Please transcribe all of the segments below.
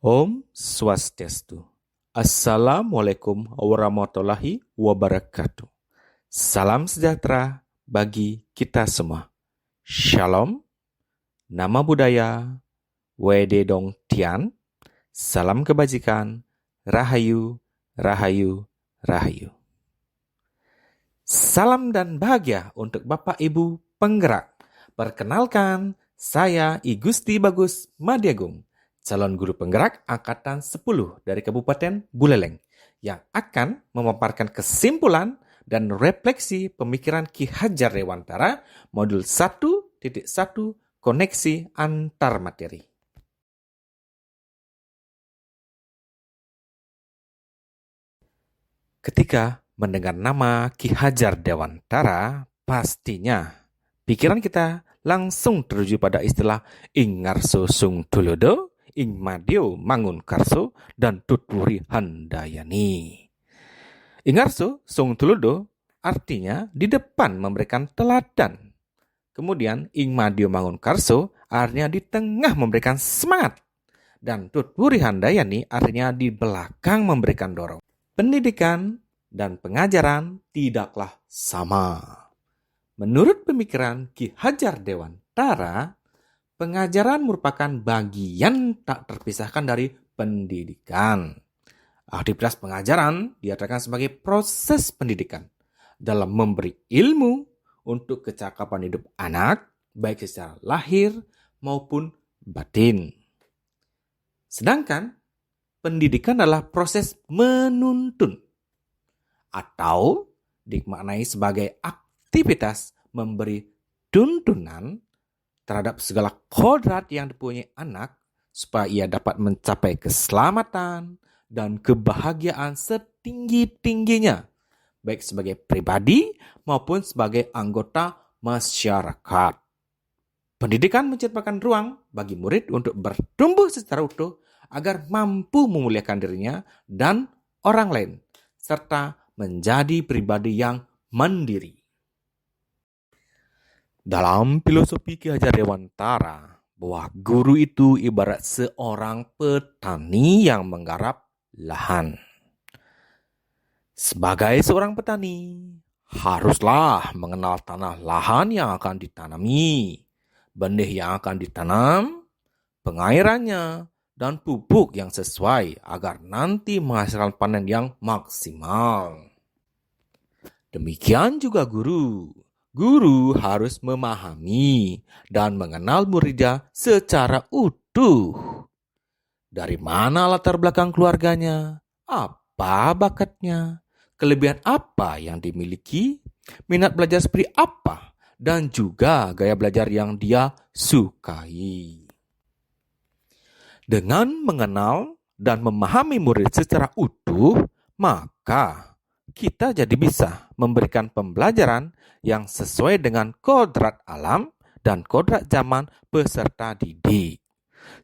Om Swastiastu. Assalamualaikum warahmatullahi wabarakatuh. Salam sejahtera bagi kita semua. Shalom, nama budaya, Wede Dong Tian, salam kebajikan, Rahayu, Rahayu, Rahayu. Salam dan bahagia untuk Bapak Ibu penggerak. Perkenalkan, saya I Gusti Bagus Madiagung, calon guru penggerak Angkatan 10 dari Kabupaten Buleleng, yang akan memaparkan kesimpulan dan refleksi pemikiran Ki Hajar Dewantara modul 1.1 koneksi antar materi. Ketika mendengar nama Ki Hajar Dewantara, pastinya pikiran kita langsung tertuju pada istilah Ing Ngarso Sung Tulodo, Ing Madio Mangun Karso, dan Tutwuri Handayani. Ing Ngarso Sung Tulodo artinya di depan memberikan teladan. Kemudian Ing Madio Mangun Karso artinya di tengah memberikan semangat. Dan Tutwuri Handayani artinya di belakang memberikan dorong. Pendidikan dan pengajaran tidaklah sama. Menurut pemikiran Ki Hajar Dewantara, pengajaran merupakan bagian tak terpisahkan dari pendidikan. Aktivitas pengajaran diartikan sebagai proses pendidikan dalam memberi ilmu untuk kecakapan hidup anak, baik secara lahir maupun batin. Sedangkan pendidikan adalah proses menuntun atau dimaknai sebagai aktivitas memberi tuntunan terhadap segala kodrat yang dipunyai anak supaya ia dapat mencapai keselamatan dan kebahagiaan setinggi-tingginya, baik sebagai pribadi maupun sebagai anggota masyarakat. Pendidikan menciptakan ruang bagi murid untuk bertumbuh secara utuh agar mampu memuliakan dirinya dan orang lain, serta menjadi pribadi yang mandiri. Dalam filosofi Ki Hajar Dewantara, bahwa guru itu ibarat seorang petani yang menggarap lahan. Sebagai seorang petani, haruslah mengenal tanah lahan yang akan ditanami, benih yang akan ditanam, pengairannya, dan pupuk yang sesuai agar nanti menghasilkan panen yang maksimal. Demikian juga guru. Guru harus memahami dan mengenal muridnya secara utuh. Dari mana latar belakang keluarganya, apa bakatnya, kelebihan apa yang dimiliki, minat belajar seperti apa, dan juga gaya belajar yang dia sukai. Dengan mengenal dan memahami murid secara utuh, maka kita jadi bisa memberikan pembelajaran yang sesuai dengan kodrat alam dan kodrat zaman peserta didik,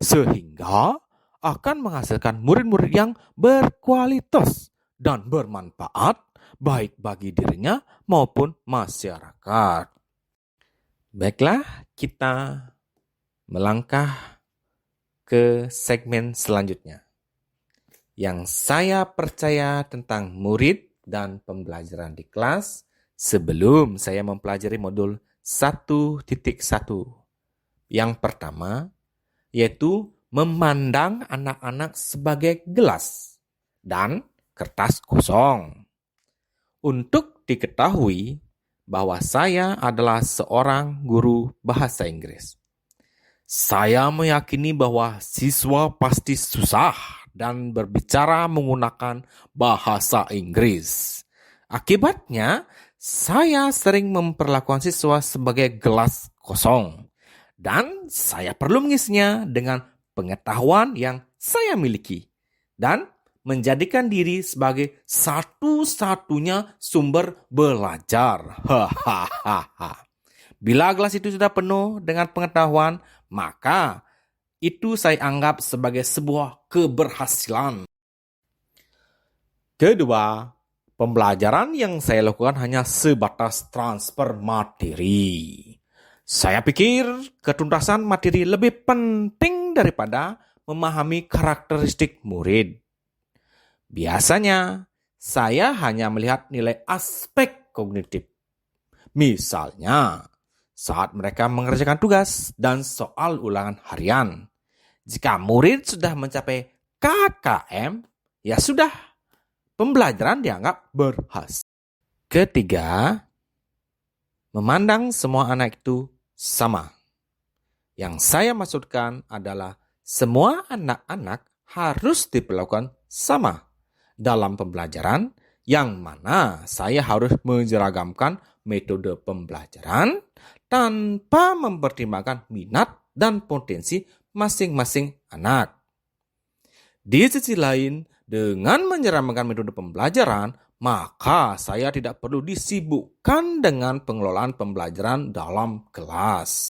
sehingga akan menghasilkan murid-murid yang berkualitas dan bermanfaat baik bagi dirinya maupun masyarakat. Baiklah, kita melangkah ke segmen selanjutnya, yang saya percaya tentang murid dan pembelajaran di kelas sebelum saya mempelajari modul 1.1. Yang pertama, yaitu memandang anak-anak sebagai gelas dan kertas kosong. Untuk diketahui bahwa saya adalah seorang guru bahasa Inggris, saya meyakini bahwa siswa pasti susah dan berbicara menggunakan bahasa Inggris. Akibatnya, saya sering memperlakukan siswa sebagai gelas kosong, dan saya perlu mengisinya dengan pengetahuan yang saya miliki dan menjadikan diri sebagai satu-satunya sumber belajar. Bila gelas itu sudah penuh dengan pengetahuan, maka itu saya anggap sebagai sebuah keberhasilan. Kedua, pembelajaran yang saya lakukan hanya sebatas transfer materi. Saya pikir ketuntasan materi lebih penting daripada memahami karakteristik murid. Biasanya, saya hanya melihat nilai aspek kognitif. Misalnya, saat mereka mengerjakan tugas dan soal ulangan harian. Jika murid sudah mencapai KKM, ya sudah, pembelajaran dianggap berhasil. Ketiga, memandang semua anak itu sama. Yang saya maksudkan adalah semua anak-anak harus diperlakukan sama dalam pembelajaran, yang mana saya harus menjeragamkan metode pembelajaran tanpa mempertimbangkan minat dan potensi masing-masing anak. Di sisi lain, dengan menjeragamkan metode pembelajaran, maka saya tidak perlu disibukkan dengan pengelolaan pembelajaran dalam kelas.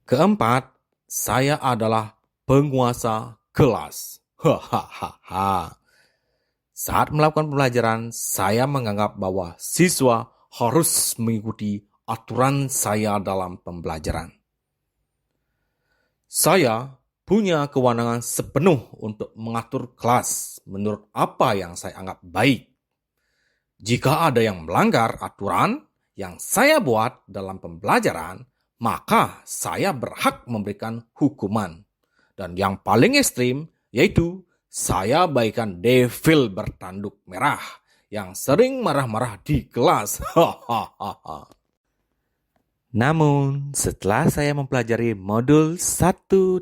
Keempat, saya adalah penguasa kelas. Hahaha. Saat melakukan pembelajaran, saya menganggap bahwa siswa harus mengikuti aturan saya dalam pembelajaran. Saya punya kewenangan sepenuh untuk mengatur kelas menurut apa yang saya anggap baik. Jika ada yang melanggar aturan yang saya buat dalam pembelajaran, maka saya berhak memberikan hukuman. Dan yang paling ekstrim yaitu saya bagaikan devil bertanduk merah yang sering marah-marah di kelas. Namun, setelah saya mempelajari modul 1.1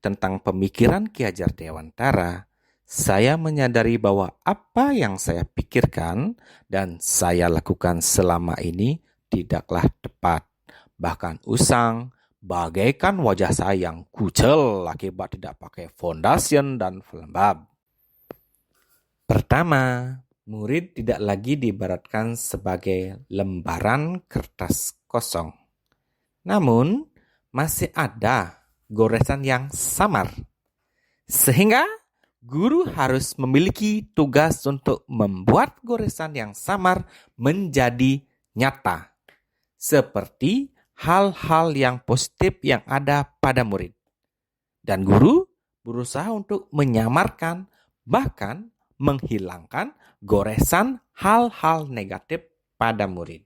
tentang pemikiran Ki Hajar Dewantara, saya menyadari bahwa apa yang saya pikirkan dan saya lakukan selama ini tidaklah tepat, bahkan usang, bagaikan wajah saya yang kucel akibat tidak pakai foundation dan pelembab. Pertama, murid tidak lagi diibaratkan sebagai lembaran kertas kosong. Namun, masih ada goresan yang samar. Sehingga, guru harus memiliki tugas untuk membuat goresan yang samar menjadi nyata. Seperti hal-hal yang positif yang ada pada murid. Dan guru berusaha untuk menyamarkan, bahkan menghilangkan goresan hal-hal negatif pada murid.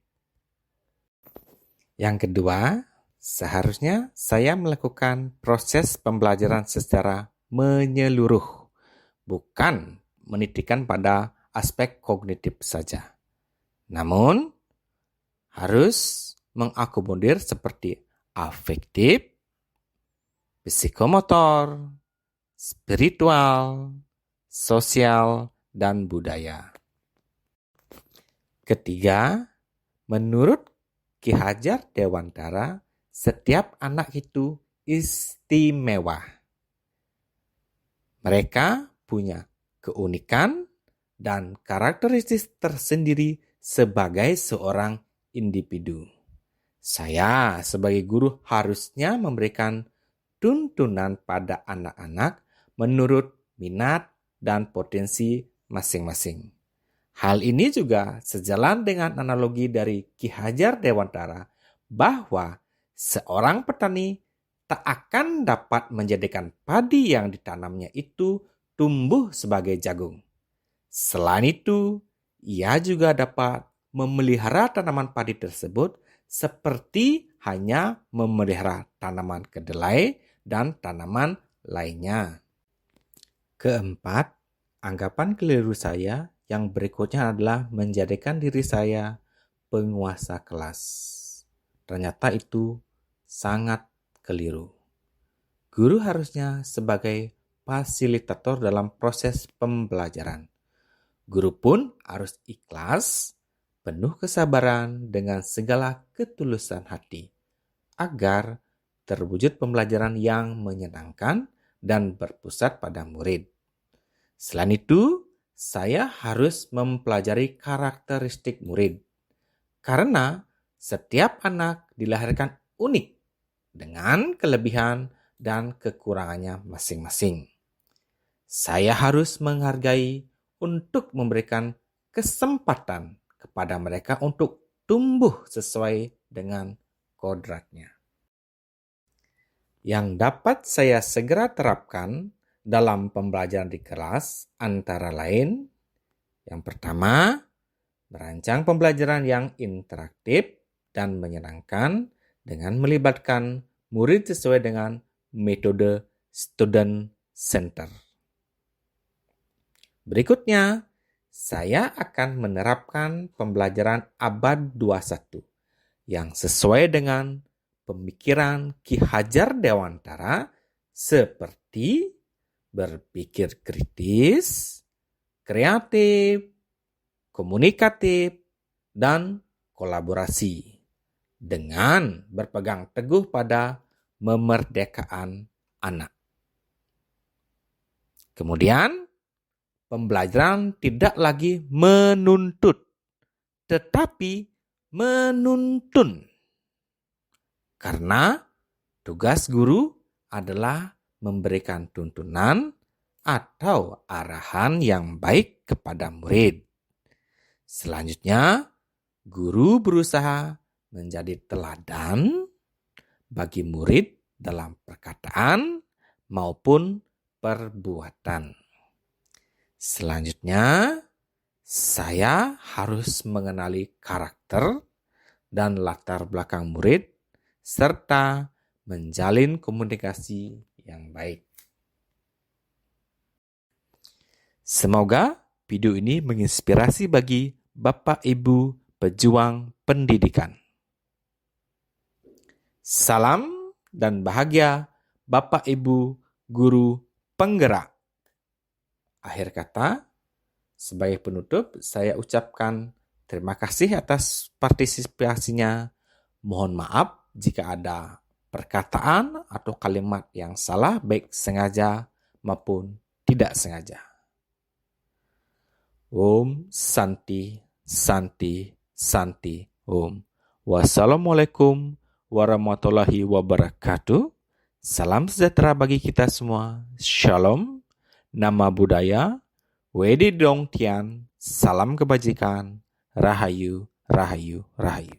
Yang kedua, seharusnya saya melakukan proses pembelajaran secara menyeluruh, bukan menitikkan pada aspek kognitif saja. Namun, harus mengakomodir seperti afektif, psikomotor, spiritual, sosial, dan budaya. Ketiga, menurut Ki Hajar Dewantara, setiap anak itu istimewa. Mereka punya keunikan dan karakteristik tersendiri sebagai seorang individu. Saya sebagai guru harusnya memberikan tuntunan pada anak-anak menurut minat dan potensi masing-masing. Hal ini juga sejalan dengan analogi dari Ki Hajar Dewantara bahwa seorang petani tak akan dapat menjadikan padi yang ditanamnya itu tumbuh sebagai jagung. Selain itu, ia juga dapat memelihara tanaman padi tersebut seperti hanya memelihara tanaman kedelai dan tanaman lainnya. Keempat, anggapan keliru saya yang berikutnya adalah menjadikan diri saya penguasa kelas. Ternyata itu sangat keliru. Guru harusnya sebagai fasilitator dalam proses pembelajaran. Guru pun harus ikhlas, penuh kesabaran dengan segala ketulusan hati, agar terwujud pembelajaran yang menyenangkan dan berpusat pada murid. Selain itu, saya harus mempelajari karakteristik murid. Karena setiap anak dilahirkan unik dengan kelebihan dan kekurangannya masing-masing. Saya harus menghargai untuk memberikan kesempatan kepada mereka untuk tumbuh sesuai dengan kodratnya. yang dapat saya segera terapkan dalam pembelajaran di kelas antara lain, yang pertama, merancang pembelajaran yang interaktif dan menyenangkan dengan melibatkan murid sesuai dengan metode student center. Berikutnya, saya akan menerapkan pembelajaran abad 21 yang sesuai dengan pemikiran Ki Hajar Dewantara seperti berpikir kritis, kreatif, komunikatif, dan kolaborasi dengan berpegang teguh pada kemerdekaan anak. Kemudian, pembelajaran tidak lagi menuntut, tetapi menuntun. Karena tugas guru adalah memberikan tuntunan atau arahan yang baik kepada murid. Selanjutnya, guru berusaha menjadi teladan bagi murid dalam perkataan maupun perbuatan. Selanjutnya, saya harus mengenali karakter dan latar belakang murid serta menjalin komunikasi yang baik. Semoga video ini menginspirasi bagi Bapak Ibu pejuang pendidikan. Salam dan bahagia Bapak Ibu guru penggerak. Akhir kata, sebagai penutup saya ucapkan terima kasih atas partisipasinya. Mohon maaf jika ada perkataan atau kalimat yang salah baik sengaja maupun tidak sengaja. Om Santi Santi Santi Om. Wassalamualaikum warahmatullahi wabarakatuh. Salam sejahtera bagi kita semua. Shalom. Nama budaya, Wedi Dong Tian, salam kebajikan, Rahayu, Rahayu, Rahayu.